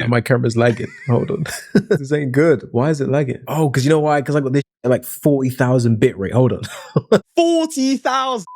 My camera's lagging. Hold on. This ain't good. Why is it lagging? Oh, because you know why? Because I got this at like 40,000 bit rate. Hold on. 40,000.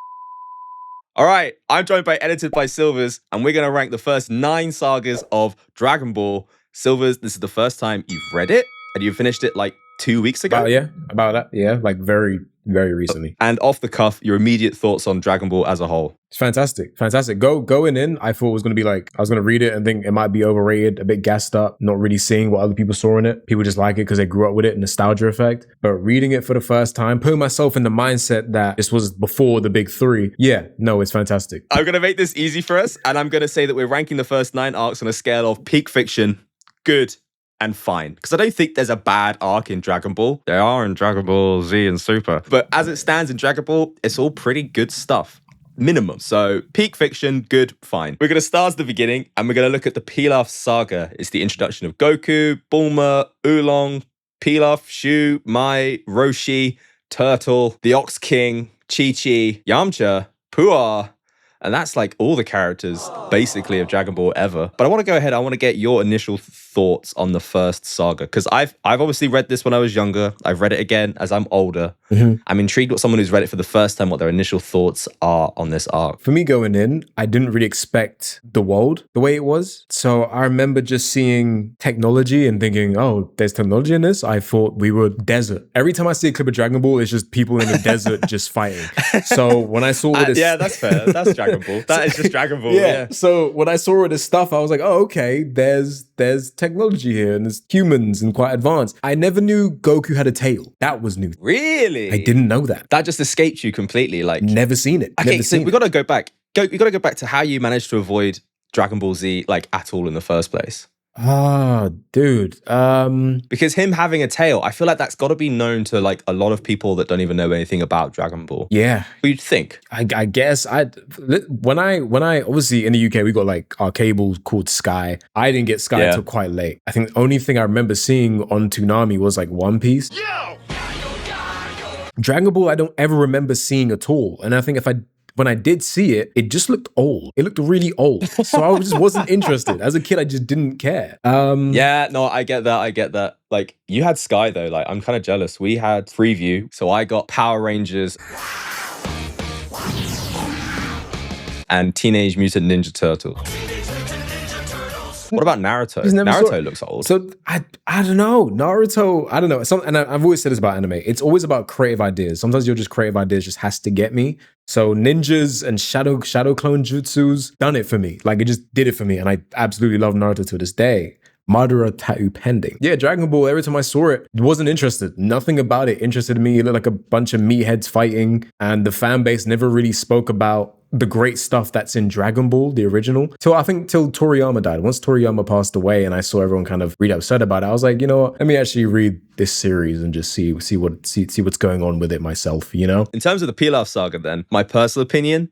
All right, I'm joined by Edited by Silvers, and we're going to rank the first 9 sagas of Dragon Ball. Silvers, this is the first time you've read it, and you finished it like 2 weeks ago? About that. Yeah, like very, very recently. And off the cuff, your immediate thoughts on Dragon Ball as a whole. It's fantastic. Going in, I thought it was going to be like, I was going to read it and think it might be overrated, a bit gassed up, not really seeing what other people saw in it. People just like it because they grew up with it, nostalgia effect. But reading it for the first time, putting myself in the mindset that this was before the big 3. Yeah, no, it's fantastic. I'm going to make this easy for us, and I'm going to say that we're ranking the first 9 arcs on a scale of peak fiction, good, and fine. Because I don't think there's a bad arc in Dragon Ball. There are in Dragon Ball Z and Super. But as it stands in Dragon Ball, it's all pretty good stuff. Minimum. So peak fiction, good, fine. We're going to start at the beginning, and we're going to look at the Pilaf Saga. It's the introduction of Goku, Bulma, Oolong, Pilaf, Shu, Mai, Roshi, Turtle, the Ox King, Chi-Chi, Yamcha, Puar. And that's like all the characters basically of Dragon Ball ever. But I want to go ahead. I want to get your initial thoughts on the first saga. Because I've obviously read this when I was younger. I've read it again as I'm older. Mm-hmm. I'm intrigued what someone who's read it for the first time, what their initial thoughts are on this arc. For me going in, I didn't really expect the world the way it was. So I remember just seeing technology and thinking, oh, there's technology in this? I thought we were desert. Every time I see a clip of Dragon Ball, it's just people in the desert just fighting. So when I saw this... Yeah, that's fair. That's Dragon Ball. That is just Dragon Ball. Yeah. So when I saw all this stuff, I was like, oh, okay, there's technology here and there's humans and quite advanced. I never knew Goku had a tail. That was new. Really? I didn't know that. That just escaped you completely. Like never seen it. Okay, so we got to go back. We got to go back to how you managed to avoid Dragon Ball Z like at all in the first place. Ah, dude. Because him having a tail, I feel like that's got to be known to like a lot of people that don't even know anything about Dragon Ball. Yeah. What you'd think? I guess when I obviously in the UK we got like our cable called Sky. I didn't get Sky until quite late. I think the only thing I remember seeing on Toonami was like One Piece. Dragon Ball I don't ever remember seeing at all. And I think when I did see it, it just looked old. It looked really old. So I just wasn't interested. As a kid, I just didn't care. Yeah, no, I get that. Like, you had Sky, though. Like, I'm kind of jealous. We had Freeview, so I got Power Rangers and Teenage Mutant Ninja Turtles. What about Naruto? Naruto looks old. So I don't know. Naruto, I don't know. And I've always said this about anime. It's always about creative ideas. Sometimes your just creative ideas just has to get me. So ninjas and shadow clone jutsus done it for me. Like it just did it for me. And I absolutely love Naruto to this day. Madara tattoo pending. Yeah, Dragon Ball, every time I saw it, wasn't interested. Nothing about it interested me. It looked like a bunch of meatheads fighting. And the fan base never really spoke about the great stuff that's in Dragon Ball, the original. Till Toriyama died. Once Toriyama passed away and I saw everyone kind of really upset about it, I was like, you know what? Let me actually read this series and just see what's going on with it myself, you know? In terms of the Pilaf Saga then, my personal opinion,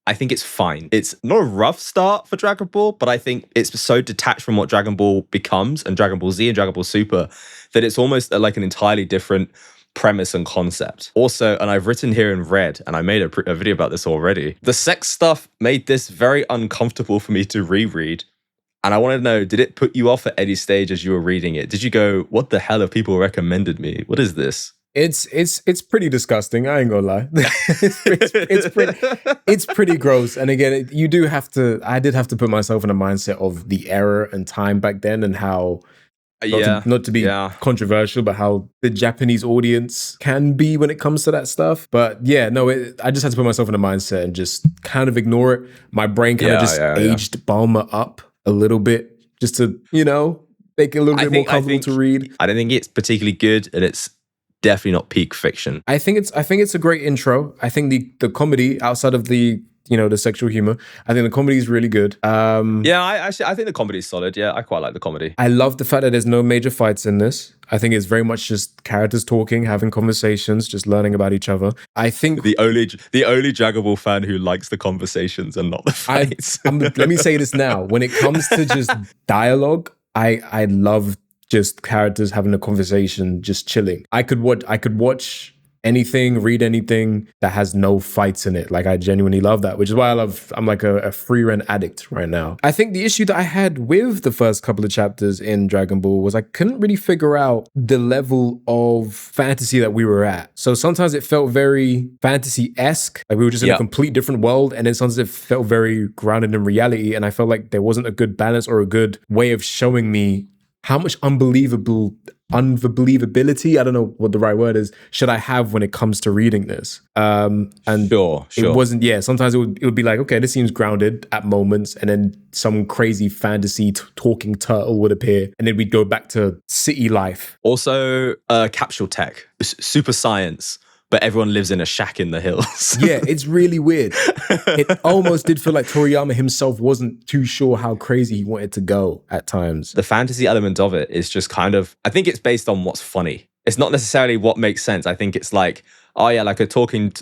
I think it's fine. It's not a rough start for Dragon Ball, but I think it's so detached from what Dragon Ball becomes and Dragon Ball Z and Dragon Ball Super that it's almost like an entirely different premise and concept. Also, and I've written here in red, and I made a video about this already, the sex stuff made this very uncomfortable for me to reread. And I want to know, did it put you off at any stage as you were reading it? Did you go, what the hell have people recommended me? What is this? It's pretty disgusting. I ain't gonna lie. it's pretty gross. And again, I did have to put myself in a mindset of the era and time back then and how not to be controversial, but how the Japanese audience can be when it comes to that stuff. But yeah, no, I just had to put myself in a mindset and just kind of ignore it. My brain kind of aged Bulma up a little bit just to, make it a little bit more comfortable to read. I don't think it's particularly good, and it's definitely not peak fiction. I think it's a great intro. I think the comedy outside of the sexual humor, I think the comedy is really good. I think the comedy is solid. Yeah, I quite like the comedy. I love the fact that there's no major fights in this. I think it's very much just characters talking, having conversations, just learning about each other. I think the only Dragon Ball fan who likes the conversations and not the fights. Let me say this now. When it comes to just dialogue, I love just characters having a conversation, just chilling. I could watch read anything that has no fights in it. Like, I genuinely love that, which is why I'm like a free rent addict right now. I think the issue that I had with the first couple of chapters in Dragon Ball was I couldn't really figure out the level of fantasy that we were at. So sometimes it felt very fantasy-esque, like we were just in a complete different world, and then sometimes it felt very grounded in reality, and I felt like there wasn't a good balance or a good way of showing me how much unbelievability, I don't know what the right word is, should I have when it comes to reading this? And sure. It wasn't, sometimes it would be like, okay, this seems grounded at moments, and then some crazy fantasy talking turtle would appear, and then we'd go back to city life. Also, capsule tech, super science, but everyone lives in a shack in the hills. Yeah, it's really weird. It almost did feel like Toriyama himself wasn't too sure how crazy he wanted to go at times. The fantasy element of it is just kind of, I think it's based on what's funny. It's not necessarily what makes sense. I think it's like, oh yeah, like a talking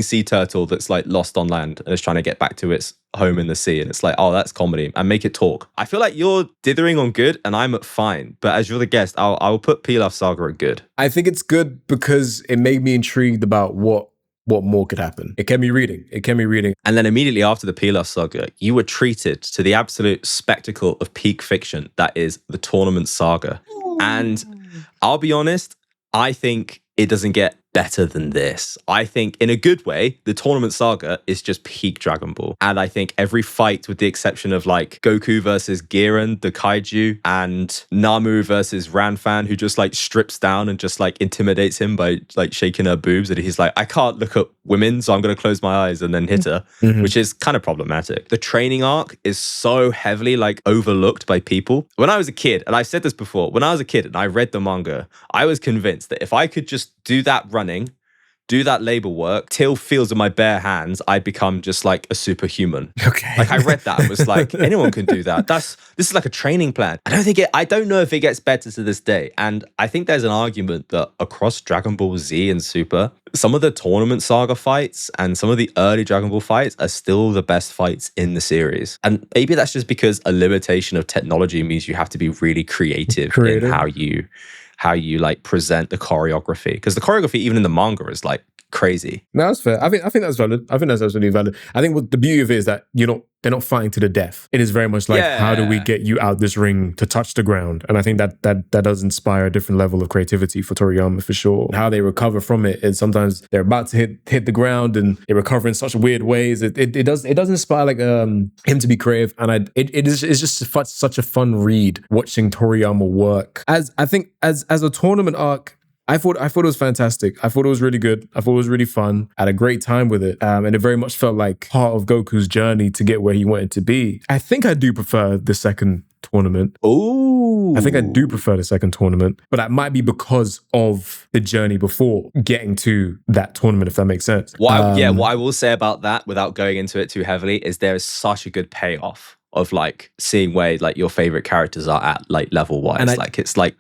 sea turtle that's like lost on land and is trying to get back to its home in the sea. And it's like, oh, that's comedy, and make it talk. I feel like you're dithering on good and I'm at fine. But as you're the guest, I'll put Pilaf Saga at good. I think it's good because it made me intrigued about what more could happen. It kept me reading. And then immediately after the Pilaf Saga, you were treated to the absolute spectacle of peak fiction that is the Tournament Saga. And I'll be honest, I think it doesn't get better than this. I think in a good way, the Tournament Saga is just peak Dragon Ball. And I think every fight, with the exception of like Goku versus Giran, the kaiju, and Namu versus Ranfan, who just like strips down and just like intimidates him by like shaking her boobs. And he's like, I can't look at women, so I'm going to close my eyes and then hit her, which is kind of problematic. The training arc is so heavily like overlooked by people. When I was a kid, and I've said this before, when I was a kid and I read the manga, I was convinced that if I could just do that running, do that labor work, till feels in my bare hands, I'd become just like a superhuman. Okay. Like I read that and was like, anyone can do that. This is like a training plan. I don't know if it gets better to this day. And I think there's an argument that across Dragon Ball Z and Super, some of the Tournament Saga fights and some of the early Dragon Ball fights are still the best fights in the series. And maybe that's just because a limitation of technology means you have to be really creative. In how you like present the choreography, because the choreography even in the manga is like crazy. No, that's fair. I think that's valid. I think that's absolutely valid. I think what the beauty of it is that they're not fighting to the death. It is very much like, how do we get you out this ring to touch the ground? And I think that does inspire a different level of creativity for Toriyama for sure. How they recover from it is sometimes they're about to hit the ground and they recover in such weird ways. It does inspire like him to be creative, and it's just such a fun read watching Toriyama work. As a tournament arc, I thought it was fantastic. I thought it was really good. I thought it was really fun. I had a great time with it. And it very much felt like part of Goku's journey to get where he wanted to be. I think I do prefer the second tournament. Ooh. I think I do prefer the second tournament, but that might be because of the journey before getting to that tournament, if that makes sense. What I will say about that, without going into it too heavily, is there is such a good payoff of like seeing where like your favorite characters are at like level wise. And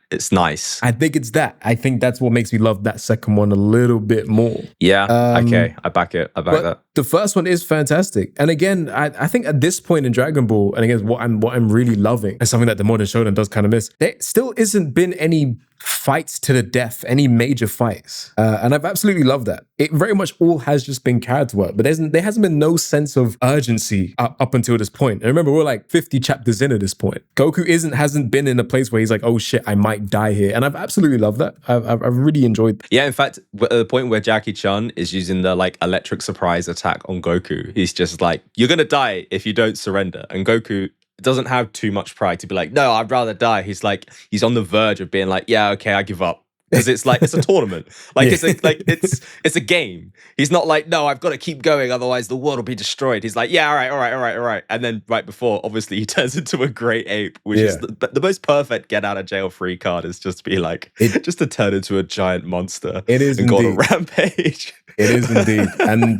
it's nice. I think it's that. I think that's what makes me love that second one a little bit more. Yeah. Okay. I back it. I back that. The first one is fantastic. And again, I think at this point in Dragon Ball, and again, what I'm really loving, and something that the modern Shonen does kind of miss, there still isn't been any fights to the death, any major fights. And I've absolutely loved that. It very much all has just been character work, but there hasn't been no sense of urgency up until this point. And remember, we're like 50 chapters in at this point. Goku hasn't been in a place where he's like, oh shit, I might die here. And I've absolutely loved that. I've really enjoyed that. Yeah, in fact, at the point where Jackie Chun is using the like electric surprise attack on Goku, he's just like, you're gonna die if you don't surrender. And Goku doesn't have too much pride to be like, no, I'd rather die. He's on the verge of being like, yeah, okay, I give up. Because it's like, it's a tournament. Like, it's a game. He's not like, no, I've got to keep going, otherwise the world will be destroyed. He's like, yeah, all right. And then right before, obviously, he turns into a great ape, which is the most perfect get out of jail free card, is just to be like, just to turn into a giant monster. It is and indeed. go on a rampage. It is indeed. And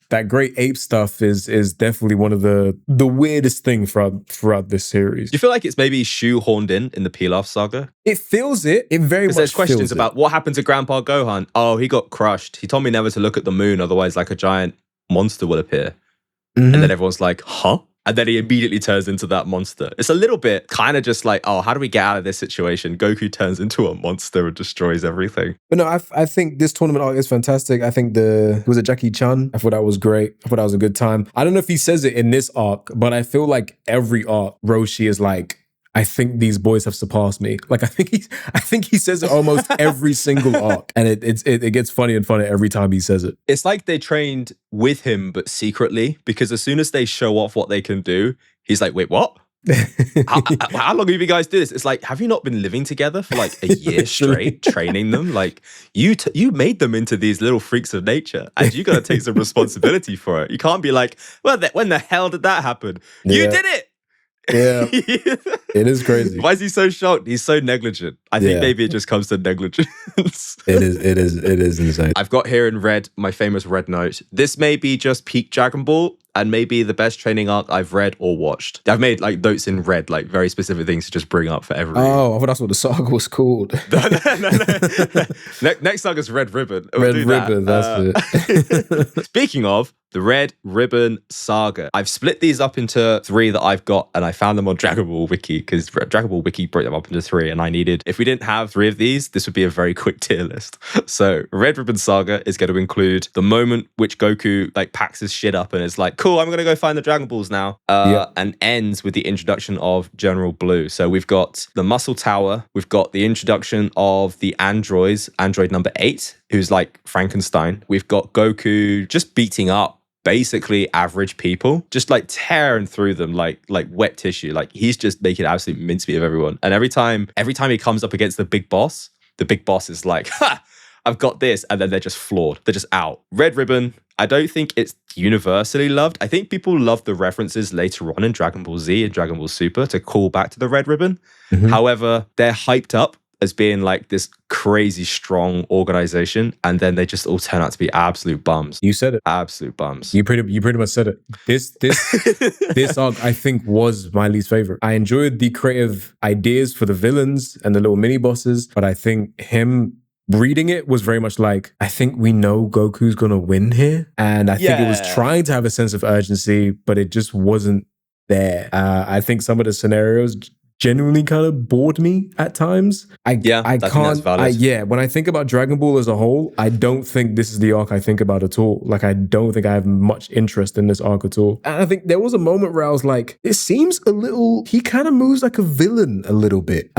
that great ape stuff is definitely one of the weirdest things throughout this series. Do you feel like it's maybe shoehorned in the Pilaf Saga? It feels it. It very much there's questions feels about what happened to Grandpa Gohan. Oh, he got crushed. He told me never to look at the moon, otherwise like a giant monster will appear. And then everyone's like, huh? and then he immediately turns into that monster. It's a little bit kind of just like, oh, how do we get out of this situation? Goku turns into a monster and destroys everything. But no, I think this tournament arc is fantastic. I think was it Jackie Chan? I thought that was great. I thought that was a good time. I don't know if he says it in this arc, but I feel like every arc, Roshi is like, I think these boys have surpassed me. Like I think he says it almost every single arc, and it gets funny and funny every time he says it. It's like they trained with him, but secretly, because as soon as they show off what they can do, he's like, wait, what? How long have you guys do this? It's like, have you not been living together for like a year straight, training them? Like you made them into these little freaks of nature, and you got to take some responsibility for it. You can't be like, well, when the hell did that happen? Yeah. You did it. Yeah, it is crazy. Why is he so shocked? He's so negligent. I think maybe it just comes to negligence. It is insane. I've got here in red my famous red note. This may be just peak Dragon Ball, and maybe the best training arc I've read or watched. I've made like notes in red, like very specific things to just bring up for everyone. Oh, I thought that's what the saga was called. No. Next saga's Red Ribbon. Red Ribbon, that's it. Speaking of the Red Ribbon Saga, I've split these up into 3 that I've got, and I found them on Dragon Ball Wiki because Dragon Ball Wiki broke them up into 3, and I needed, if we didn't have 3 of these, this would be a very quick tier list. So Red Ribbon Saga is going to include the moment which Goku like packs his shit up and is like, cool, I'm going to go find the Dragon Balls now, and ends with the introduction of General Blue. So we've got the Muscle Tower, we've got the introduction of the androids, android number 8, who's like Frankenstein. We've got Goku just beating up basically average people, just like tearing through them like wet tissue. Like he's just making absolute mincemeat of everyone. And every time he comes up against the big boss is like, ha, I've got this. And then they're just floored. They're just out. Red Ribbon, I don't think it's universally loved. I think people love the references later on in Dragon Ball Z and Dragon Ball Super to call back to the Red Ribbon. Mm-hmm. However, they're hyped up as being like this crazy strong organization, and then they just all turn out to be absolute bums. You said it. Absolute bums. You pretty much said it. This arc I think was my least favorite. I enjoyed the creative ideas for the villains and the little mini bosses, but I think him reading it was very much like, I think we know Goku's gonna win here, and I think it was trying to have a sense of urgency, but it just wasn't there. I think some of the scenarios genuinely kind of bored me at times. I can't. When I think about Dragon Ball as a whole, I don't think this is the arc I think about at all. Like I don't think I have much interest in this arc at all. And I think there was a moment where I was like, it seems a little. He kind of moves like a villain a little bit.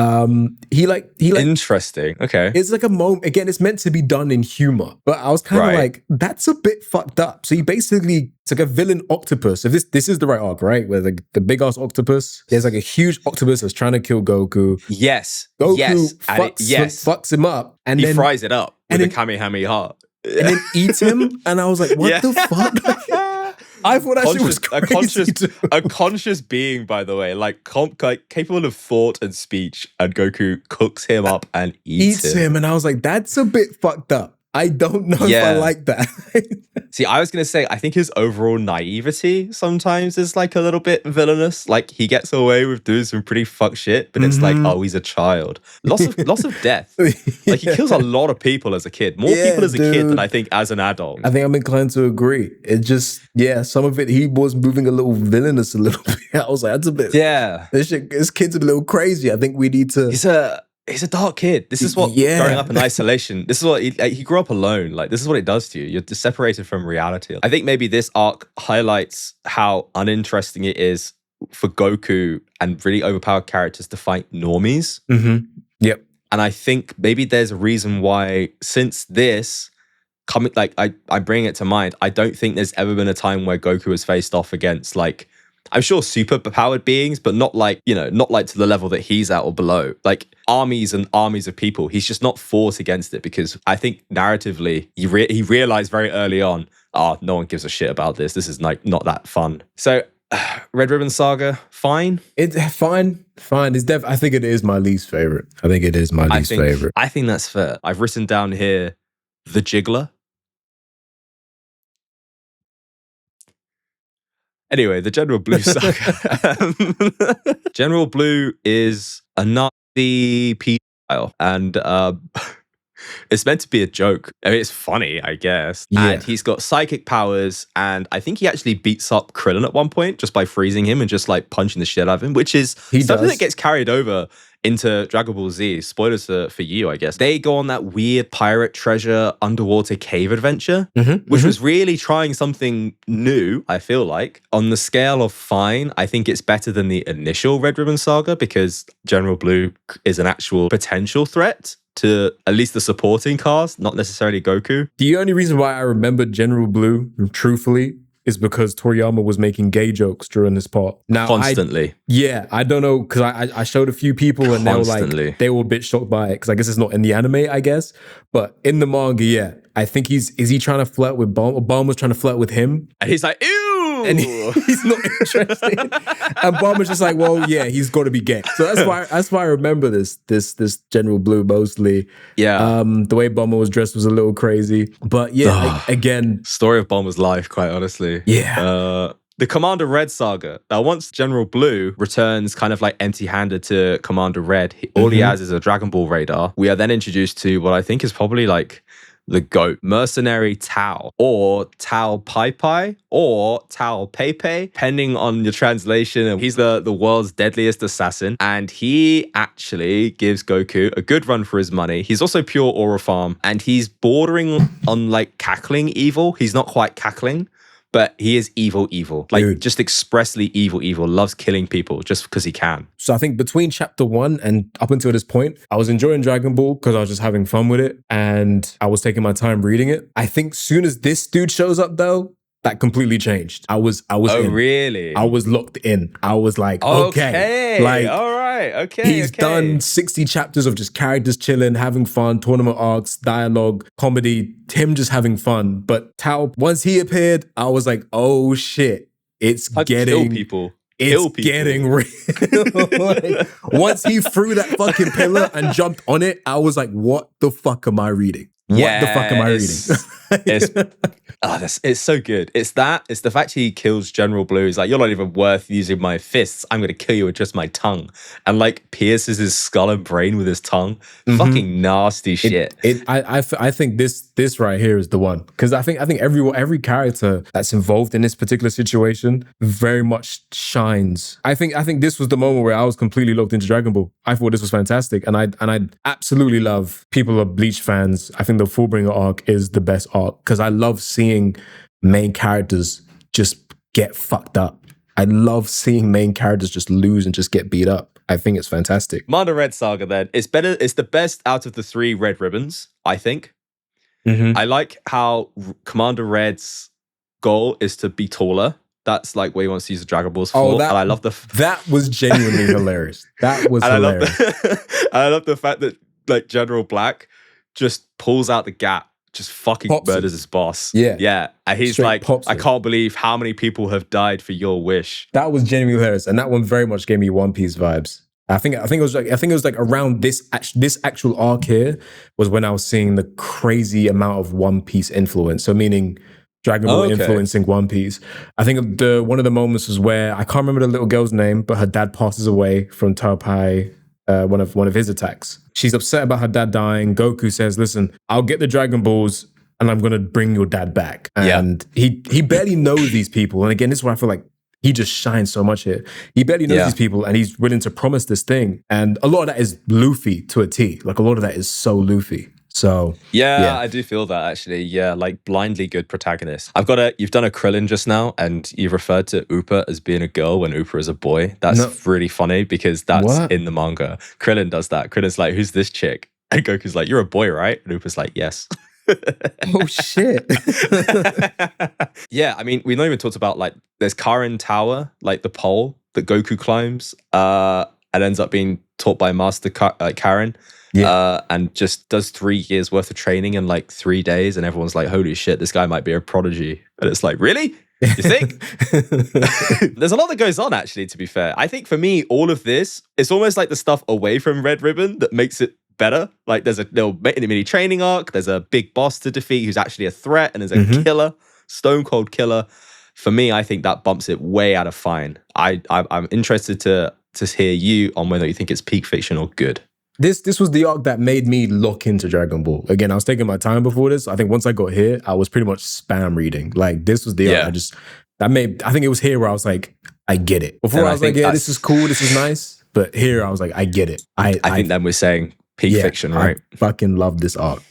He interesting. Okay, it's like a moment. Again, it's meant to be done in humor, but I was kind of like, that's a bit fucked up. So he basically. It's like a villain octopus. If this is the right arc, right? Where the big ass octopus, there's like a huge octopus that's trying to kill Goku. Yes. Goku fucks him up, and he fries it up with a Kamehameha. And then eats him. And I was like, what the fuck? I thought that shit was crazy. A conscious being, by the way, like capable of thought and speech, and Goku cooks him up and eats him. And I was like, that's a bit fucked up. I don't know if I like that. See, I was going to say, I think his overall naivety sometimes is like a little bit villainous. Like he gets away with doing some pretty fuck shit, but it's like, oh, he's a child. Lots of death. Like he kills a lot of people as a kid. More people as a kid than I think as an adult. I think I'm inclined to agree. It just, some of it, he was moving a little villainous a little bit. I was like, that's a bit. Yeah. This kid's a little crazy. I think we need to. He's a dark kid. This is what growing up in isolation. This is what he grew up alone. Like this is what it does to you. You're just separated from reality. I think maybe this arc highlights how uninteresting it is for Goku and really overpowered characters to fight normies. Mm-hmm. Yep. And I think maybe there's a reason why since this coming, like I bring it to mind. I don't think there's ever been a time where Goku has faced off against like. I'm sure super powered beings, but not like, not like to the level that he's at or below. Like armies and armies of people. He's just not fought against it because I think narratively, he realized very early on, no one gives a shit about this. This is like not that fun. So Red Ribbon Saga, fine. It's fine. It's I think it is my least favorite. I think it is my least favorite. I think that's fair. I've written down here, The Jiggler. Anyway, the General Blue Saga. General Blue is a Nazi pedophile, and It's meant to be a joke. I mean, it's funny, I guess. Yeah. And he's got psychic powers, and I think he actually beats up Krillin at one point just by freezing him and just like punching the shit out of him, which is something that gets carried over into Dragon Ball Z. Spoilers for you, I guess. They go on that weird pirate treasure underwater cave adventure, which was really trying something new, I feel like. On the scale of fine, I think it's better than the initial Red Ribbon Saga because General Blue is an actual potential threat to at least the supporting cast, not necessarily Goku. The only reason why I remember General Blue, truthfully, is because Toriyama was making gay jokes during this part. Now, Constantly. I don't know, because I showed a few people and they were a bit shocked by it, because I guess it's not in the anime, I guess. But in the manga, yeah, I think is he trying to flirt with Bulma? Bulma's trying to flirt with him. And he's like, ew! And he's not interested. And Bulma's just like, well, yeah, he's got to be gay. So that's why I remember this General Blue mostly. Yeah. The way Bulma was dressed was a little crazy. But yeah, again. Story of Bulma's life, quite honestly. Yeah. The Commander Red Saga. Now, once General Blue returns kind of like empty-handed to Commander Red, all he has is a Dragon Ball radar. We are then introduced to what I think is probably like the GOAT, Mercenary Tao, or Tao Pai Pai, or Tao Pei Pei, depending on your translation. He's the world's deadliest assassin, and he actually gives Goku a good run for his money. He's also pure aura farm, and he's bordering on like cackling evil. He's not quite cackling, but he is evil. Like, dude, just expressly evil, loves killing people just because he can. So I think between chapter 1 and up until this point, I was enjoying Dragon Ball because I was just having fun with it and I was taking my time reading it. I think soon as this dude shows up though, that completely changed. I was in. Really? I was locked in. I was like, okay. Like, all right, okay. He's done 60 chapters of just characters chilling, having fun, tournament arcs, dialogue, comedy, him just having fun. But Tao, once he appeared, I was like, oh shit, it's getting people. It's getting real. Like, once he threw that fucking pillar and jumped on it, I was like, what the fuck am I reading? What the fuck am I reading? It's so good. It's the fact he kills General Blue. He's like, you're not even worth using my fists. I'm going to kill you with just my tongue. And like pierces his skull and brain with his tongue. Fucking nasty shit. I think this right here is the one. Because I think every character that's involved in this particular situation very much shines. I think this was the moment where I was completely locked into Dragon Ball. I thought this was fantastic. And I absolutely love, people are Bleach fans, I think the Fullbringer arc is the best arc because I love seeing main characters just get fucked up. I love seeing main characters just lose and just get beat up. I think it's fantastic. Commander Red Saga then. It's the best out of the 3 Red Ribbons, I think. I like how Commander Red's goal is to be taller. That's like where he wants to use the Dragon Balls for. And I love that was genuinely hilarious. That was hilarious. I love the fact that like General Black just pulls out the gap, just fucking murders his boss. Yeah. And he's like, I can't believe how many people have died for your wish. That was genuinely hilarious. And that one very much gave me One Piece vibes. I think it was like around this actual arc here was when I was seeing the crazy amount of One Piece influence. So meaning Dragon Ball influencing One Piece. I think one of the moments was where I can't remember the little girl's name, but her dad passes away from Taupai, one of his attacks. She's upset about her dad dying. Goku says, listen, I'll get the Dragon Balls and I'm going to bring your dad back. And he barely knows these people. And again, this is where I feel like he just shines so much here. He barely knows these people and he's willing to promise this thing. And a lot of that is Luffy to a T. Like a lot of that is so Luffy. So yeah, I do feel that actually. Yeah, like blindly good protagonist. You've done a Krillin just now, and you've referred to Upa as being a girl when Upa is a boy. That's really funny because that's in the manga. Krillin does that. Krillin's like, "Who's this chick?" And Goku's like, "You're a boy, right?" And Upa's like, "Yes." Oh shit. Yeah, I mean, we not even talked about like there's Karen Tower, like the pole that Goku climbs, and ends up being taught by Master Karen. And just does 3 years worth of training in like 3 days, and everyone's like, holy shit, this guy might be a prodigy. And it's like, really? You think? There's a lot that goes on, actually, to be fair. I think for me, all of this, it's almost like the stuff away from Red Ribbon that makes it better. Like there's a little mini training arc, there's a big boss to defeat who's actually a threat, and there's a killer, stone cold killer. For me, I think that bumps it way out of fine. I'm interested to hear you on whether you think it's peak fiction or good. This was the arc that made me look into Dragon Ball. Again, I was taking my time before this. I think once I got here, I was pretty much spam reading. Like this was the arc I think it was here where I was like, I get it. Before I was like, yeah, this is cool, this is nice. But here I was like, I get it. I think then we're saying peak fiction, right? I fucking love this arc.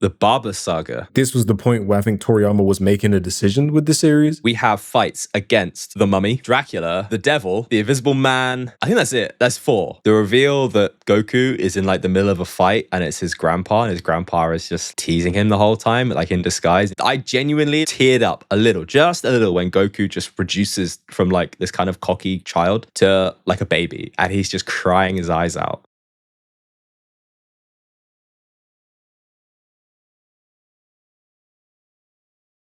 The Barber Saga. This was the point where I think Toriyama was making a decision with the series. We have fights against the Mummy, Dracula, the Devil, the Invisible Man. I think that's it. That's 4. The reveal that Goku is in like the middle of a fight and it's his grandpa, and his grandpa is just teasing him the whole time, like in disguise. I genuinely teared up a little, just a little, when Goku just reduces from like this kind of cocky child to like a baby, and he's just crying his eyes out.